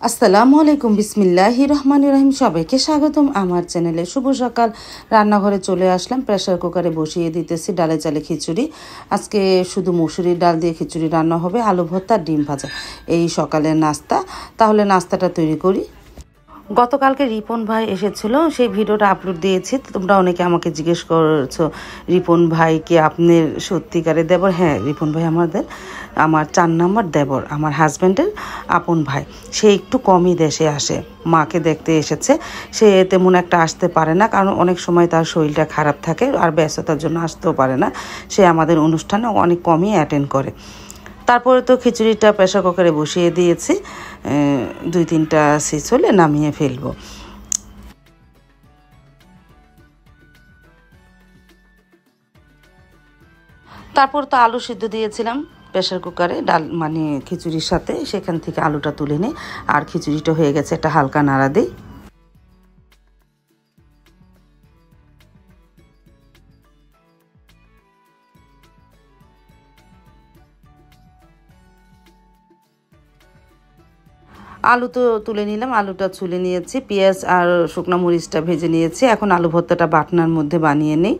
আসসালামু আলাইকুম, বিসমিল্লাহির রহমানির রহিম। সবাইকে স্বাগতম আমার চ্যানেলে। শুভ সকাল। রান্নাঘরে চলে আসলাম, প্রেসার কুকারে বসিয়ে দিতেছি ডালে চালে খিচুড়ি। আজকে শুধু মুসুরির ডাল দিয়ে খিচুড়ি রান্না হবে, আলু ভর্তা, ডিম ভাজা, এই সকালের নাস্তা। তাহলে নাস্তাটা তৈরি করি। গতকালকে রিপন ভাই এসেছিল, সেই ভিডিওটা আপলোড দিয়েছি। তোমরা অনেকে আমাকে জিজ্ঞেস করছো রিপন ভাই কি আপনার সত্যিকারের দেবর? হ্যাঁ, রিপন ভাই আমার 4 নম্বর দেবর, আমার হাজব্যান্ডের আপন ভাই। সে একটু কমই দেশে আসে, মাকে দেখতে এসেছে। সে তেমন একটা আসতে পারে না, কারণ অনেক সময় তার শরীরটা খারাপ থাকে আর ব্যস্ততার জন্য আসতেও পারে না। সে আমাদের অনুষ্ঠানে অনেক কমই অ্যাটেন্ড করে। তারপরে তো খিচুড়িটা প্রেসার কুকারে বসিয়ে দিয়েছি, 2-3টা সিচ হলে নামিয়ে ফেলবো। তারপর তো আলু সিদ্ধ দিয়েছিলাম প্রেসার কুকারে, ডাল মানে খিচুড়ির সাথে। সেখান থেকে আলুটা তুলে নিই, আর খিচুড়িটা হয়ে গেছে, একটা হালকা নাড়া দিই। আলু তো তুলে নিলাম, আলুটা ছুলে নিয়েছি, পেঁয়াজ আর শুকনো মরিচটা ভেজে নিয়েছি। এখন আলু ভর্তাটা বাটনার মধ্যে বানিয়ে নিই।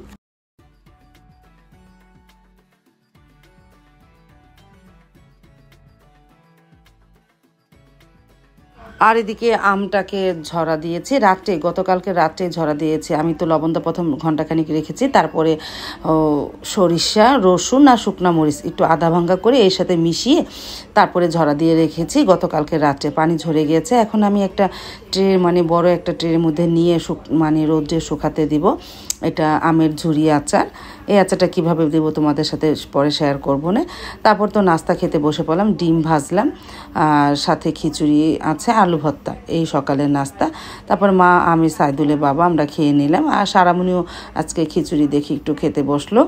আর এদিকে আমটাকে ঝরা দিয়েছি গতকালকে রাত্রে ঝরা দিয়েছি। আমি তো লবণটা প্রথম ঘন্টাখানিক রেখেছি, তারপরে সরিষা, রসুন আর শুকনা মরিচ একটু আধা ভাঙ্গা করে এর সাথে মিশিয়ে তারপরে ঝরা দিয়ে রেখেছি। গতকালকে রাত্রে পানি ঝরে গিয়েছে। এখন আমি একটা ট্রে, মানে বড় একটা ট্রের মধ্যে নিয়ে মানে রোদে শুকাতে দিব। এটা আমের ঝুরি আচার। এই আচারটা কীভাবে দেবো তোমাদের সাথে পরে শেয়ার করবো না। তারপর তো নাস্তা খেতে বসে পড়লাম, ডিম ভাজলাম, আর সাথে খিচুড়ি আছে, আলু ভর্তা, এই সকালের নাস্তা। তারপর মা, আমি, সাইদুলের বাবা আমরা খেয়ে নিলাম। আর সারামণিও আজকে খিচুড়ি দেখি একটু খেতে বসলো।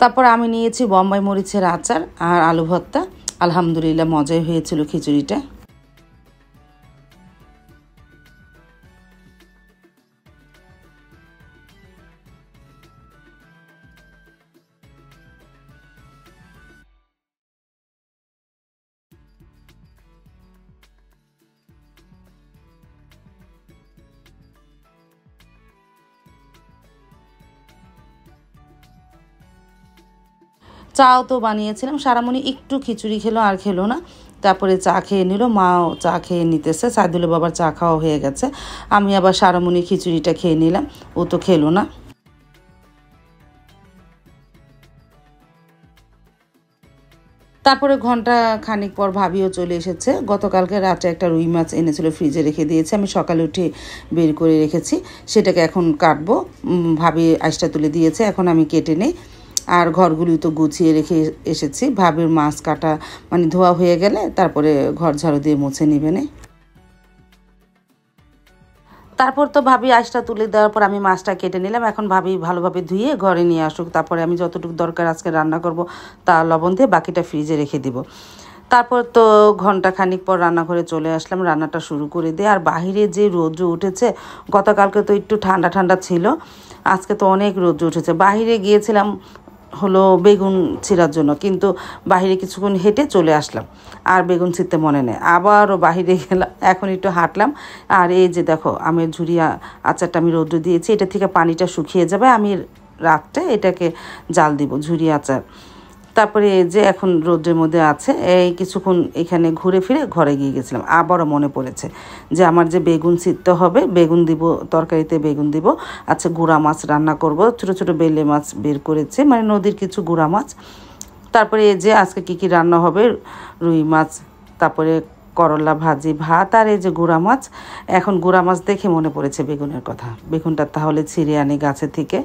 তারপর আমি নিয়েছি বোম্বাই মরিচের আচার আর আলু ভর্তা। আলহামদুলিল্লাহ মজাই হয়েছিল খিচুড়িটা। চাও তো বানিয়েছিলাম, সারামণি একটু খিচুড়ি খেলো আর খেলো না। তারপরে চা খেয়ে নিল, মাও চা খেয়ে নিতেছে, সাইদুলের বাবার চা খাওয়া হয়ে গেছে। আমি আবার সারামণি খিচুড়িটা খেয়ে নিলাম, ও তো খেলো না। তারপরে ঘন্টা খানিক পর ভাবিও চলে এসেছে। গতকালকে রাতে একটা রুই মাছ এনেছিল, ফ্রিজে রেখে দিয়েছে। আমি সকালে উঠে বের করে রেখেছি, সেটাকে এখন কাটবো। ভাবি আইসটা তুলে দিয়েছে, এখন আমি কেটে নেই। আর ঘরগুলি তো গুছিয়ে রেখে এসেছি। ভাবির মাছ কাটা মানে ধোয়া হয়ে গেলে তারপরে ঘর ঝাড়ু দিয়ে মুছে নিবে না। তারপর তো ভাবি আঁশটা তুলে দেওয়ার পর আমি মাছটা কেটে নিলাম। এখন ভাবি ভালোভাবে ধুয়ে ঘরে নিয়ে আসুক, তারপরে আমি যতটুকু দরকার আজকে রান্না করব তা লবণ দিয়ে বাকিটা ফ্রিজে রেখে দিব। তারপর তো ঘন্টা খানিক পর রান্নাঘরে চলে আসলাম, রান্নাটা শুরু করে দিয়ে। আর বাহিরে যে রৌদ্র উঠেছে, গতকালকে তো একটু ঠান্ডা ঠান্ডা ছিল, আজকে তো অনেক রৌদ্র উঠেছে। বাহিরে গিয়েছিলাম হলো বেগুন ছিঁড়ার জন্য, কিন্তু বাহিরে কিছুক্ষণ হেঁটে চলে আসলাম, আর বেগুন ছিঁড়তে মনে নেই। আবারও বাহিরে গেলাম, এখন একটু হাঁটলাম। আর এই যে দেখো আমের ঝুরি আচারটা আমি রৌদ্র দিয়েছি, এটা থেকে পানিটা শুকিয়ে যাবে। আমি রাত্রে এটাকে জাল দিব, ঝুরি আচার। তারপরে এই যে এখন রোদ্রের মধ্যে আছে, এই কিছুক্ষণ এখানে ঘুরে ফিরে ঘরে গিয়ে গেছিলাম। আবারও মনে পড়েছে যে আমার যে বেগুন ছিঁড়তে হবে, বেগুন দিব, তরকারিতে বেগুন দিব। আচ্ছা, গুঁড়া মাছ রান্না করব, ছোট ছোট বেলে মাছ বের করেছে, মানে নদীর কিছু গুঁড়া মাছ। তারপরে এই যে আজকে কী কী রান্না হবে, রুই মাছ, তারপরে করলা ভাজি, ভাত, আর এই যে গুঁড়া মাছ। এখন গুঁড়া মাছ দেখে মনে পড়েছে বেগুনের কথা। বেগুনটা তাহলে ছিঁড়ে আনি গাছে থেকে।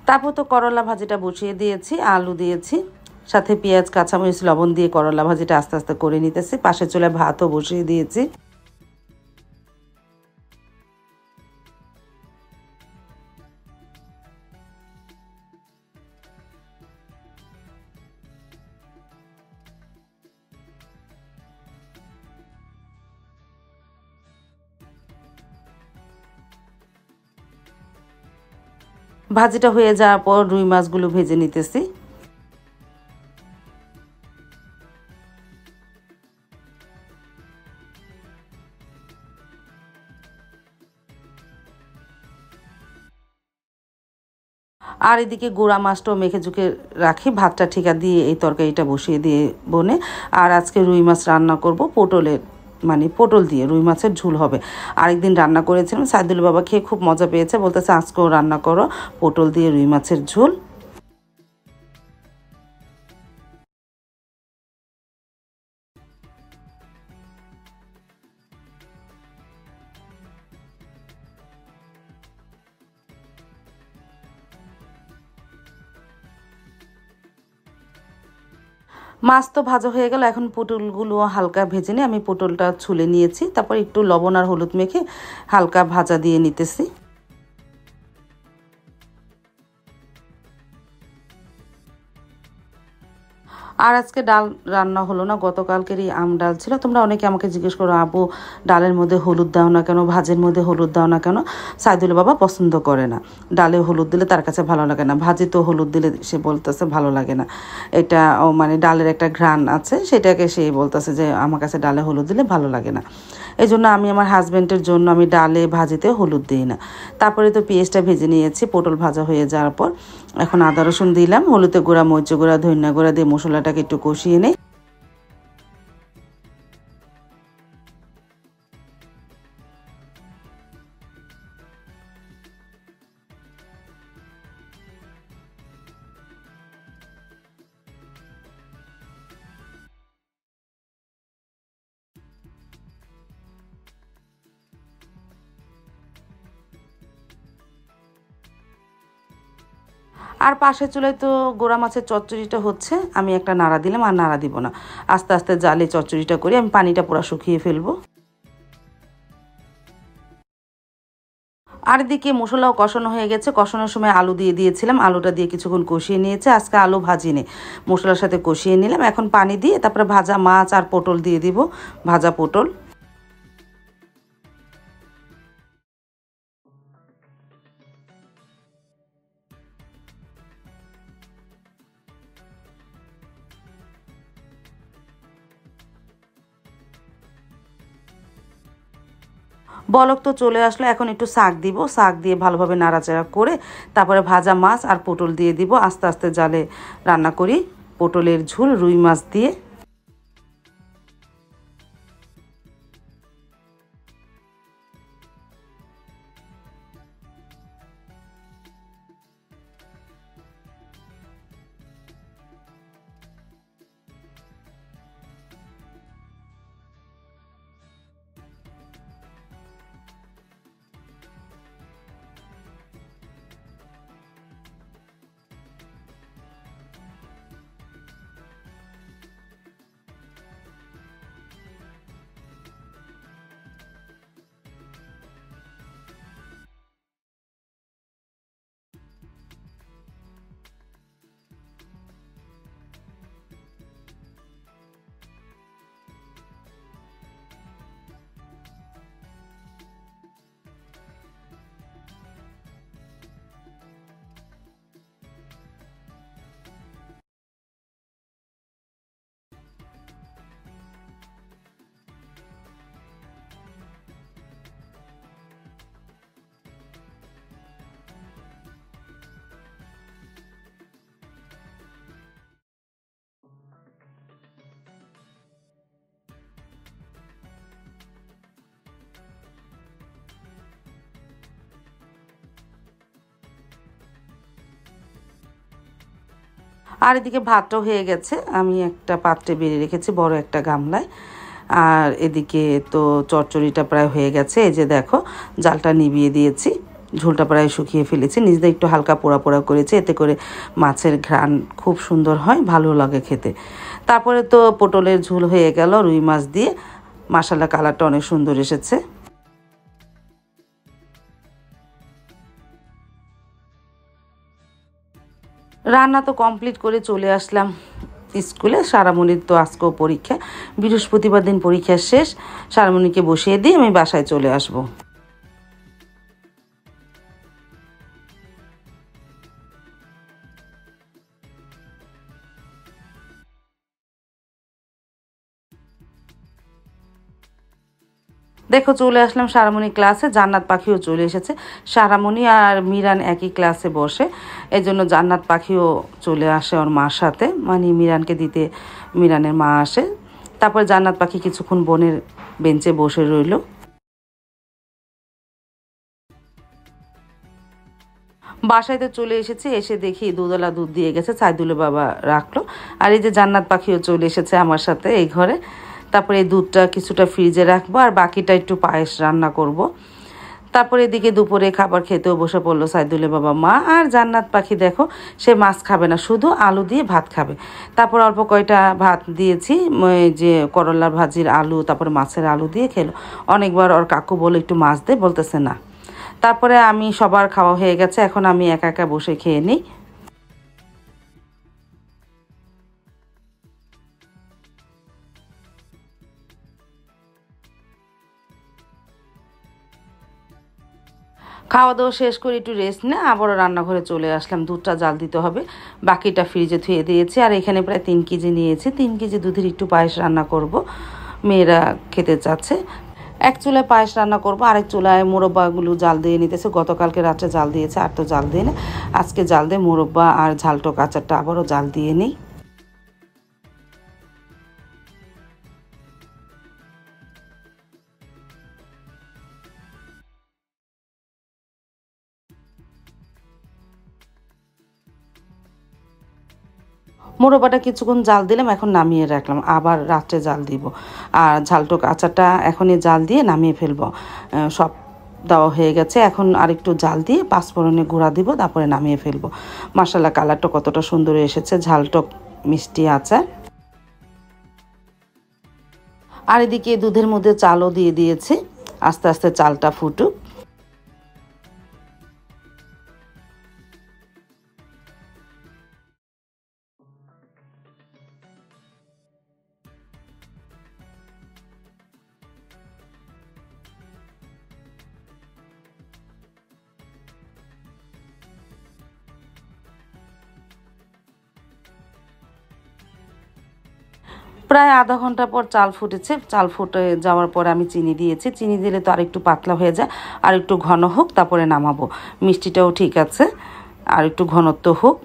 তারপর তো করলা ভাজিটা বসিয়ে দিয়েছি, আলু দিয়েছি, সাথে পেঁয়াজ কাঁচামরিচ লবণ দিয়ে করলা ভাজিটা আস্তে আস্তে করে নিতেছি। পাশের চুলায় ভাতও বসিয়ে দিয়েছি। ভাজিটা হয়ে যাওয়ার পর রুই মাছগুলো ভেজে নিতেছি। আর এদিকে গুঁড়া মাছটাও মেখে ঝুঁকে রাখি, ভাতটা ঠিকা দিয়ে এই তরকারিটা বসিয়ে দিয়ে বনে। আর আজকে রুই মাছ রান্না করব পটলের, মানে পটল দিয়ে রুই মাছের ঝোল হবে। আরেকদিন রান্না করেছিলাম, সাইদুল বাবা খেয়ে খুব মজা পেয়েছে, বলতেছে আজকেও রান্না করো পটল দিয়ে রুই মাছের ঝোল। মাছ তো ভাজা হয়ে গেল, এখন পটলগুলো হালকা ভেজে নিয়ে আমি পটলটা ছুলে নিয়েছি, তারপর একটু লবণ আর হলুদ মেখে হালকা ভাজা দিয়ে নিতেছি। আর আজকে ডাল রান্না হলো না, গতকালকেরই ডাল ছিল। তোমরা অনেকে আমাকে জিজ্ঞেস করো, আপু ডালের মধ্যে হলুদ দাও না কেন, ভাজের মধ্যে হলুদ দাও না কেন? সাইদুল বাবা পছন্দ করে না, ডালে হলুদ দিলে তার কাছে ভালো লাগে না, ভাজি তো হলুদ দিলে সে বলতেছে ভালো লাগে না। এটা মানে ডালের একটা ঘ্রাণ আছে, সেটাকে সে বলতেছে যে আমার কাছে ডালে হলুদ দিলে ভালো লাগে না। এই জন্য আমি আমার হাজব্যান্ডের জন্য আমি ডালে ভাজিতে হলুদ দিই না। তারপরে তো পেঁয়াজটা ভেজে নিয়েছি, পটল ভাজা হয়ে যাওয়ার পর এখন আদা রসুন দিলাম, হলুদের গুঁড়া, মরিচের গুঁড়া, ধনিয়া গুঁড়া দিয়ে মশলাটাকে একটু কষিয়ে নেই। আর পাশের চুলায় তো গোড়া মাছের চচ্চড়িটা হচ্ছে, আমি একটা নাড়া দিলাম, আর নাড়া দিব না, আস্তে আস্তে জালে চচ্চড়িটা করি, আমি পানিটা পুরো শুকিয়ে ফেলবো। আর এদিকে মশলাও কষানো হয়ে গেছে, কষানোর সময় আলু দিয়ে দিয়েছিলাম, আলুটা দিয়ে কিছুক্ষণ কষিয়ে নিয়েছে। আজকে আলু ভাজিনি, মশলার সাথে কষিয়ে নিলাম। এখন পানি দিয়ে তারপরে ভাজা মাছ আর পটল দিয়ে দিব, ভাজা পটল। বলক তো চলে আসলো, এখন একটু শাক দিব, শাক দিয়ে ভালোভাবে নাড়াচাড়া করে তারপরে ভাজা মাছ আর পটল দিয়ে দিব। আস্তে আস্তে জালে রান্না করি পটলের ঝোল রুই মাছ দিয়ে। আর এদিকে ভাতটাও হয়ে গেছে, আমি একটা পাত্রে বেড়ে রেখেছি বড় একটা গামলায়। আর এদিকে তো চচ্চড়িটা প্রায় হয়ে গেছে, এই যে দেখো জালটা নিভিয়ে দিয়েছি। ঝোলটা প্রায় শুকিয়ে ফেলেছি, নিজেদের একটু হালকা পোড়া পোড়া করেছি, এতে করে মাছের ঘ্রাণ খুব সুন্দর হয়, ভালো লাগে খেতে। তারপরে তো পটলের ঝোল হয়ে গেল রুই মাছ দিয়ে, মাশাআল্লাহ কালারটা অনেক সুন্দর এসেছে। রান্না তো কমপ্লিট করে চলে আসলাম স্কুলে। সারামণির তো আজকেও পরীক্ষা, বৃহস্পতিবার দিন পরীক্ষা শেষ। সারামণিকে বসিয়ে দিয়ে আমি বাসায় চলে আসব। দেখো চলে আসলাম সারামণি ক্লাসে, জান্নাত পাখিও চলে এসেছে। সারামণি আর মিরান একই ক্লাসে বসে, এই জন্য জান্নাত পাখিও চলে আসে ওর মার সাথে, মানে মিরানকে দিতে মিরানের মা আসে। তারপর জান্নাত পাখি কিছুক্ষণ বোনের বেঞ্চে বসে রইল। বাসায় তো চলে এসেছি, এসে দেখি দুধওয়ালা দুধ দিয়ে গেছে, সাইদুলের বাবা রাখলো। আর এই যে জান্নাত পাখিও চলে এসেছে আমার সাথে এই ঘরে। তারপরে এই দুধটা কিছুটা ফ্রিজে রাখবো আর বাকিটা একটু পায়েস রান্না করব। তারপরে এদিকে দুপুরে খাবার খেতেও বসে পড়লো সাইদুলের বাবা মা। আর জান্নাত পাখি দেখো, সে মাছ খাবে না, শুধু আলু দিয়ে ভাত খাবে। তারপর অল্প কয়টা ভাত দিয়েছি, যে করলার ভাজির আলু তারপরে মাছের আলু দিয়ে খেলো। অনেকবার ওর কাকু বলে একটু মাছ দে, বলতেছে না। তারপরে আমি সবার খাওয়া হয়ে গেছে, এখন আমি একা একা বসে খেয়ে নিই। খাওয়া দাওয়া শেষ করে একটু রেস্ট নিয়ে আবারও রান্নাঘরে চলে আসলাম। দুধটা জাল দিতে হবে, বাকিটা ফ্রিজে ধুয়ে দিয়েছি। আর এখানে প্রায় 3 কেজি নিয়েছি, 3 কেজি দুধের একটু পায়েস রান্না করব, মেয়েরা খেতে চাচ্ছে। এক চুলায় পায়েস রান্না করব, আরেক চুলায় মোরব্বাগুলো জাল দিয়ে নিতেছে। গতকালকে রাত্রে জাল দিয়েছে, আর তো জাল দিয়ে না, আজকে জাল দিয়ে মোরব্বা আর ঝালটক আচারটা আবারও জাল দিয়ে নিই। মোরব্বাটা কিছুক্ষণ জাল দিলাম, এখন নামিয়ে রাখলাম, আবার রাত্রে জাল দিব। আর ঝালটক আচারটা এখনই জাল দিয়ে নামিয়ে ফেলবো। সব দেওয়া হয়ে গেছে, এখন আরেকটু জাল দিয়ে পাঁচফোড়নে গুঁড়া দিব, তারপরে নামিয়ে ফেলবো। মাশাআল্লাহ কালারটা কতটা সুন্দর এসেছে, ঝালটক মিষ্টি আচার। আর এদিকে দুধের মধ্যে চালও দিয়ে দিয়েছি, আস্তে আস্তে চালটা ফুটুক। প্রায় আধা ঘন্টা পর চাল ফুটেছে, চাল ফুটে যাওয়ার পর আমি চিনি দিয়েছি। চিনি দিলে তো আর একটু পাতলা হয়ে যায়, আর একটু ঘন হোক তারপরে নামাবো। মিষ্টিটাও ঠিক আছে, আর একটু ঘনত্ব হোক।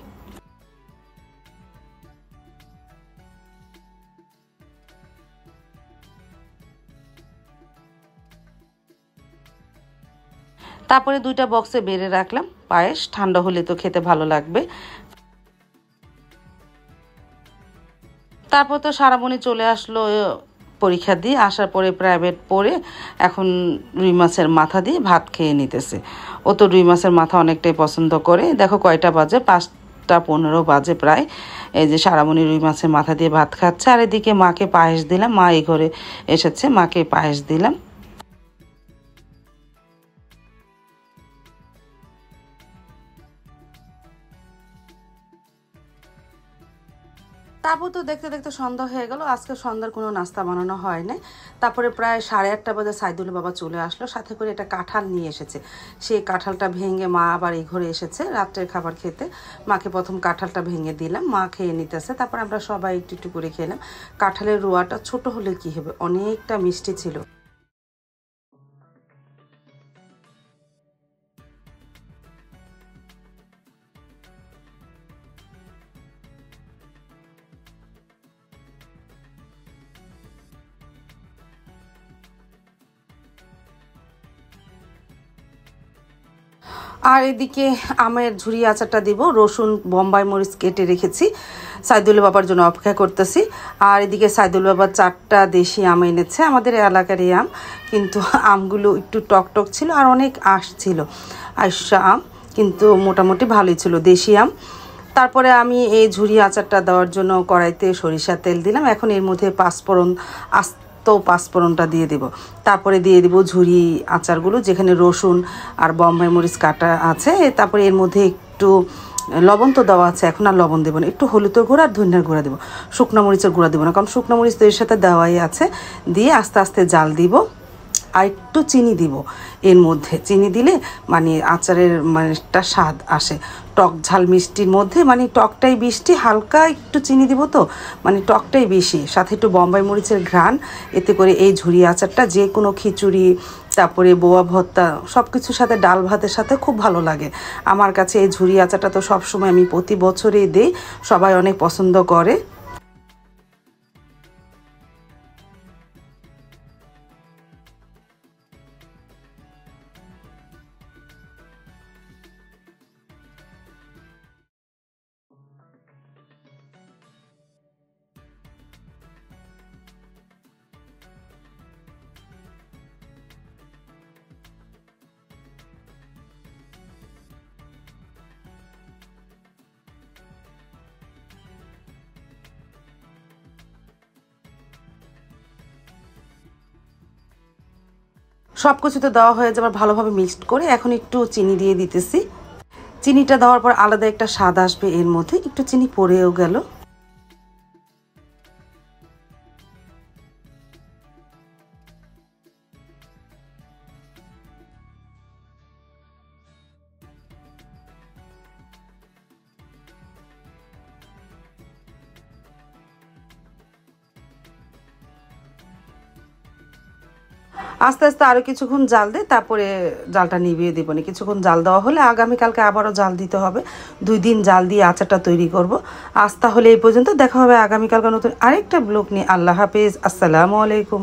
তারপরে 2টা বক্সে বেড়ে রাখলাম পায়েস, ঠান্ডা হলে তো খেতে ভালো লাগবে। তারপর তো সারামণি চলে আসলো পরীক্ষা দিয়ে, আসার পরে প্রাইভেট পড়ে এখন রুই মাছের মাথা দিয়ে ভাত খেয়ে নিতেছে। ও তো রুই মাছের মাথা অনেকটাই পছন্দ করে। দেখো কয়টা বাজে, 5টা 15 বাজে প্রায়। এই যে সারামণি রুই মাছের মাথা দিয়ে ভাত খাচ্ছে। আর এদিকে মাকে পায়েস দিলাম, মা এই ঘরে এসেছে, মাকে পায়েস দিলাম। তারপর তো দেখতে দেখতে সন্ধ্যা হয়ে গেল। আজকে সন্ধ্যার কোনো নাস্তা বানানো হয় নাই। তারপরে প্রায় 8:30 বাজে সাইদুল বাবা চলে আসলো, সাথে করে একটা কাঁঠাল নিয়ে এসেছে। সেই কাঁঠালটা ভেঙে মা আবার এই ঘরে এসেছে রাত্রের খাবার খেতে। মাকে প্রথম কাঁঠালটা ভেঙে দিলাম, মা খেয়ে নিতেছে। তারপর আমরা সবাই একটু একটু করে খেলাম। কাঁঠালের রোয়াটা ছোট হলে কি হবে, অনেকটা মিষ্টি ছিল। আর এদিকে আমের ঝুরি আচারটা দিব, রসুন বোম্বাই মরিচ কেটে রেখেছি, সাইদুল বাবার জন্য অপেক্ষা করতেছি। আর এদিকে সাইদুল বাবা 4টা দেশি আম এনেছে, আমাদের এলাকারই আম, কিন্তু আমগুলো একটু টক টক ছিল আর অনেক আঁশ ছিল। আইসা আম কিন্তু মোটামুটি ভালোই ছিল, দেশি আম। তারপরে আমি এই ঝুরি আচারটা দেওয়ার জন্য কড়াইতে সরিষার তেল দিলাম। এখন এর মধ্যে পাঁচফোড়ন, আস্ত পাঁচফোড়নটা দিয়ে দেব। তারপরে দিয়ে দেব ঝুরি আচারগুলো, যেখানে রসুন আর বোম্বাই মরিচ কাটা আছে। তারপরে এর মধ্যে একটু লবণ তো দেওয়া আছে, এখন আর লবণ দেবো না, একটু হলুদের গুঁড়া আর ধনিয়ার গুঁড়া দেবো, শুকনো মরিচের গুঁড়া দেবো না, কারণ শুকনো মরিচ তো এর সাথে দেওয়াই আছে। দিয়ে আস্তে আস্তে জাল দিব। আর একটু চিনি দিব এর মধ্যে, চিনি দিলে মানে আচারের মানে একটা স্বাদ আসে। টক ঝাল মিষ্টির মধ্যে মানে টকটাই মিষ্টি, হালকা একটু চিনি দিব তো মানে টকটাই বেশি, সাথে একটু বোম্বাই মরিচের ঘ্রাণ। এতে করে এই ঝুরি আচারটা যে কোনো খিচুড়ি, তারপরে বোয়া ভর্তা, সব কিছুর সাথে, ডাল ভাতের সাথে খুব ভালো লাগে আমার কাছে। এই ঝুরি আচারটা তো সবসময় আমি প্রতি বছরেই দিই, সবাই অনেক পছন্দ করে। সব কিছুতে দেওয়া হয়ে যাবার ভালোভাবে মিক্সড করে এখন একটু চিনি দিয়ে দিতেছি। চিনিটা দেওয়ার পর আলাদা একটা স্বাদ আসবে এর মধ্যে, একটু চিনি পড়েও গেল। আস্তে আস্তে আরও কিছুক্ষণ জাল দিয়ে তারপরে জালটা নিভিয়ে দেবো না। কিছুক্ষণ জাল দেওয়া হলে আগামীকালকে আবারও জাল দিতে হবে, 2 দিন জাল দিয়ে আচারটা তৈরি করব। আজ তাহলে এই পর্যন্ত, দেখা হবে আগামীকালকে নতুন আরেকটা ব্লগ নিয়ে। আল্লাহ হাফেজ, আসসালামু আলাইকুম।